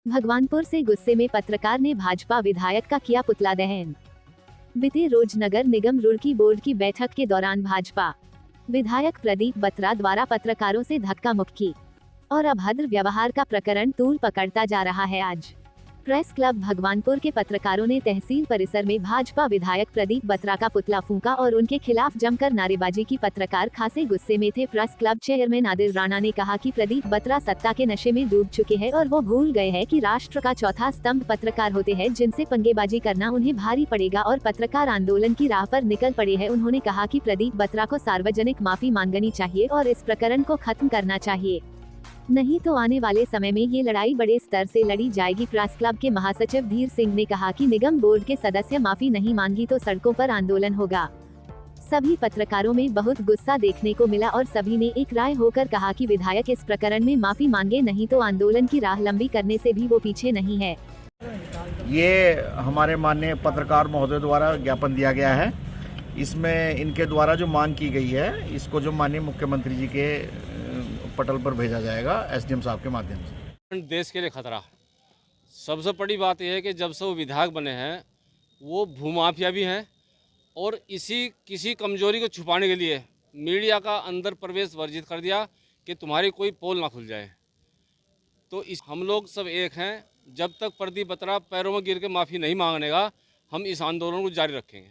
भगवानपुर से गुस्से में पत्रकार ने भाजपा विधायक का किया पुतला दहन। बीते रोज नगर निगम रुड़की बोर्ड की बैठक के दौरान भाजपा विधायक प्रदीप बत्रा द्वारा पत्रकारों से धक्का मुक्की और अभद्र व्यवहार का प्रकरण तूल पकड़ता जा रहा है। आज प्रेस क्लब भगवानपुर के पत्रकारों ने तहसील परिसर में भाजपा विधायक प्रदीप बत्रा का पुतला फूंका और उनके खिलाफ जमकर नारेबाजी की। पत्रकार खासे गुस्से में थे। Press club chairman Adil Rana ने कहा कि प्रदीप बत्रा सत्ता के नशे में डूब चुके हैं और वो भूल गए हैं कि राष्ट्र का चौथा स्तंभ पत्रकार होते हैं, जिनसे पंगेबाजी करना उन्हें भारी पड़ेगा और पत्रकार आंदोलन की राह पर निकल पड़े हैं। उन्होंने कहा कि प्रदीप बत्रा को सार्वजनिक माफी मांगनी चाहिए और इस प्रकरण को खत्म करना चाहिए, नहीं तो आने वाले समय में ये लड़ाई बड़े स्तर से लड़ी जाएगी। प्रेस क्लब के महासचिव धीर सिंह ने कहा कि निगम बोर्ड के सदस्य माफी नहीं मांगी तो सड़कों पर आंदोलन होगा। सभी पत्रकारों में बहुत गुस्सा देखने को मिला और सभी ने एक राय होकर कहा कि विधायक इस प्रकरण में माफी मांगे, नहीं तो आंदोलन की राह लंबी करने से भी वो पीछे नहीं है। ये हमारे माननीय पत्रकार महोदय द्वारा ज्ञापन दिया गया है। इसमें इनके द्वारा जो मांग की गई है, इसको जो माननीय मुख्यमंत्री जी के पटल पर भेजा जाएगा एसडीएम साहब के माध्यम से। देश के लिए खतरा। सबसे बड़ी बात यह है कि जब से वो विधायक बने हैं वो भूमाफिया भी हैं और किसी कमजोरी को छुपाने के लिए मीडिया का अंदर प्रवेश वर्जित कर दिया कि तुम्हारी कोई पोल ना खुल जाए। तो हम लोग सब एक हैं। जब तक प्रदीप बत्रा पैरों में गिर के माफ़ी नहीं मांगनेगा, हम इस आंदोलन को जारी रखेंगे।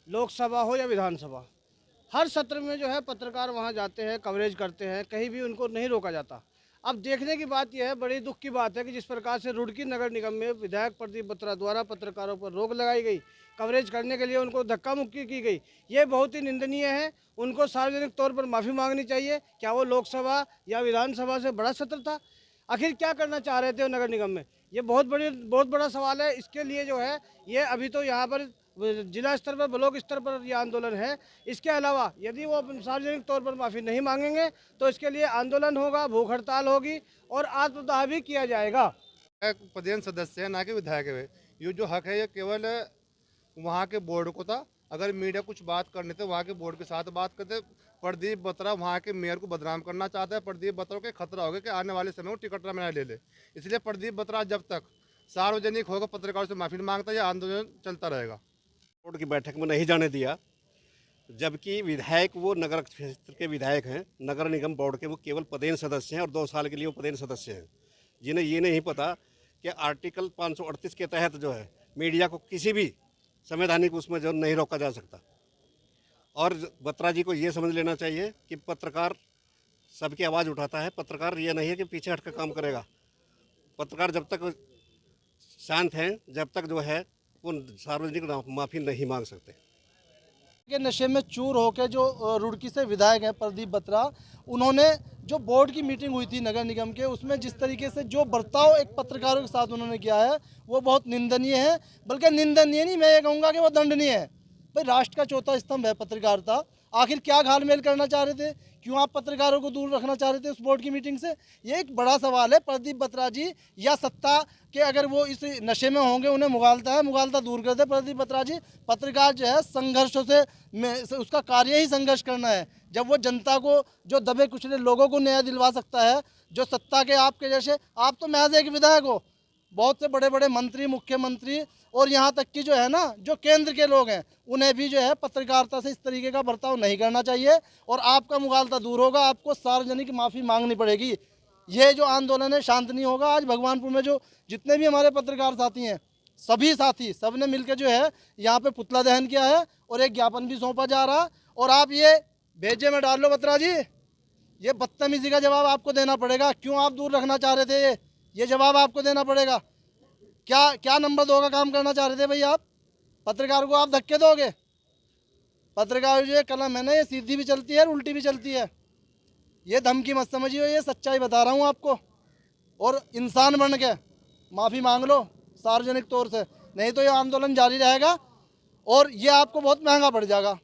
लोकसभा हो या विधानसभा, हर सत्र में जो है पत्रकार वहां जाते हैं, कवरेज करते हैं, कहीं भी उनको नहीं रोका जाता। अब देखने की बात यह है, बड़ी दुख की बात है कि जिस प्रकार से रुड़की नगर निगम में विधायक प्रदीप बत्रा द्वारा पत्रकारों पर रोक लगाई गई, कवरेज करने के लिए उनको धक्का मुक्की की गई, ये बहुत ही निंदनीय है। उनको सार्वजनिक तौर पर माफ़ी मांगनी चाहिए। क्या वो लोकसभा या विधानसभा से बड़ा सत्र था? आखिर क्या करना चाह रहे थे वो नगर निगम में? ये बहुत बड़ा सवाल है। इसके लिए जो है ये अभी तो यहाँ पर जिला स्तर पर, ब्लॉक स्तर पर यह आंदोलन है। इसके अलावा यदि वो सार्वजनिक तौर पर माफ़ी नहीं मांगेंगे तो इसके लिए आंदोलन होगा, भूख हड़ताल होगी और आत्मदाह भी किया जाएगा। पदेन सदस्य है, ना कि विधायक है। ये जो हक है ये केवल वहाँ के बोर्ड को था। अगर मीडिया कुछ बात करने थे वहाँ के बोर्ड के साथ बात करते। प्रदीप बत्रा वहाँ के मेयर को बदनाम करना चाहता है। प्रदीप बत्रा के खतरा होगा कि आने वाले समय में टिकट ना ले ले। इसलिए प्रदीप बत्रा जब तक सार्वजनिक होगा पत्रकारों से माफ़ी मांगता है, आंदोलन चलता रहेगा। बोर्ड की बैठक में नहीं जाने दिया, जबकि विधायक वो नगर क्षेत्र के विधायक हैं। नगर निगम बोर्ड के वो केवल पदेन सदस्य हैं और 2 साल के लिए वो पदेन सदस्य हैं, जिन्हें ये नहीं पता कि आर्टिकल 538 के तहत जो है मीडिया को किसी भी संवैधानिक उसमें जो नहीं रोका जा सकता। और बत्रा जी को ये समझ लेना चाहिए कि पत्रकार सबकी आवाज़ उठाता है। पत्रकार ये नहीं है कि पीछे हट कर काम करेगा। पत्रकार जब तक शांत हैं, जब तक जो है वो सार्वजनिक माफ़ी नहीं मांग सकते। के नशे में चूर होकर जो रुड़की से विधायक हैं प्रदीप बत्रा, उन्होंने जो बोर्ड की मीटिंग हुई थी नगर निगम के, उसमें जिस तरीके से जो बर्ताव एक पत्रकारों के साथ उन्होंने किया है वो बहुत निंदनीय है। बल्कि निंदनीय नहीं, मैं ये कहूँगा कि वो दंडनीय है। भाई, राष्ट्र का चौथा स्तंभ है पत्रकारिता। आखिर क्या घालमेल करना चाह रहे थे? क्यों आप पत्रकारों को दूर रखना चाह रहे थे उस बोर्ड की मीटिंग से? ये एक बड़ा सवाल है। प्रदीप बत्रा जी या सत्ता के अगर वो इस नशे में होंगे, उन्हें मुगालता दूर कर दे प्रदीप बत्रा जी। पत्रकार जो है संघर्षों से उसका कार्य ही संघर्ष करना है। जब वो जनता को, जो दबे कुचले लोगों को न्याय दिलवा सकता है, जो सत्ता के आपके जैसे, आप तो महज एक विधायक हो, बहुत से बड़े बड़े मंत्री, मुख्यमंत्री और यहाँ तक कि जो है ना, जो केंद्र के लोग हैं, उन्हें भी जो है पत्रकारिता से इस तरीके का बर्ताव नहीं करना चाहिए और आपका मुगालता दूर होगा। आपको सार्वजनिक माफ़ी मांगनी पड़ेगी। ये जो आंदोलन है शांत नहीं होगा। आज भगवानपुर में जो जितने भी हमारे पत्रकार साथी हैं, सभी साथी सब ने मिलकर जो है यहाँ पे पुतला दहन किया है और एक ज्ञापन भी सौंपा जा रहा। और आप ये भेजे में डाल लो बत्रा जी, ये बदतमीजी का जवाब आपको देना पड़ेगा। क्यों आप दूर रखना चाह रहे थे, ये जवाब आपको देना पड़ेगा। क्या नंबर 2 का काम करना चाह रहे थे भाई? आप पत्रकार को आप धक्के दोगे? पत्रकार जो कलम है ना, ये सीधी भी चलती है, उल्टी भी चलती है। ये धमकी मत समझिए, ये सच्चाई बता रहा हूँ आपको। और इंसान बन के माफ़ी मांग लो सार्वजनिक तौर से, नहीं तो ये आंदोलन जारी रहेगा और ये आपको बहुत महंगा पड़ जाएगा।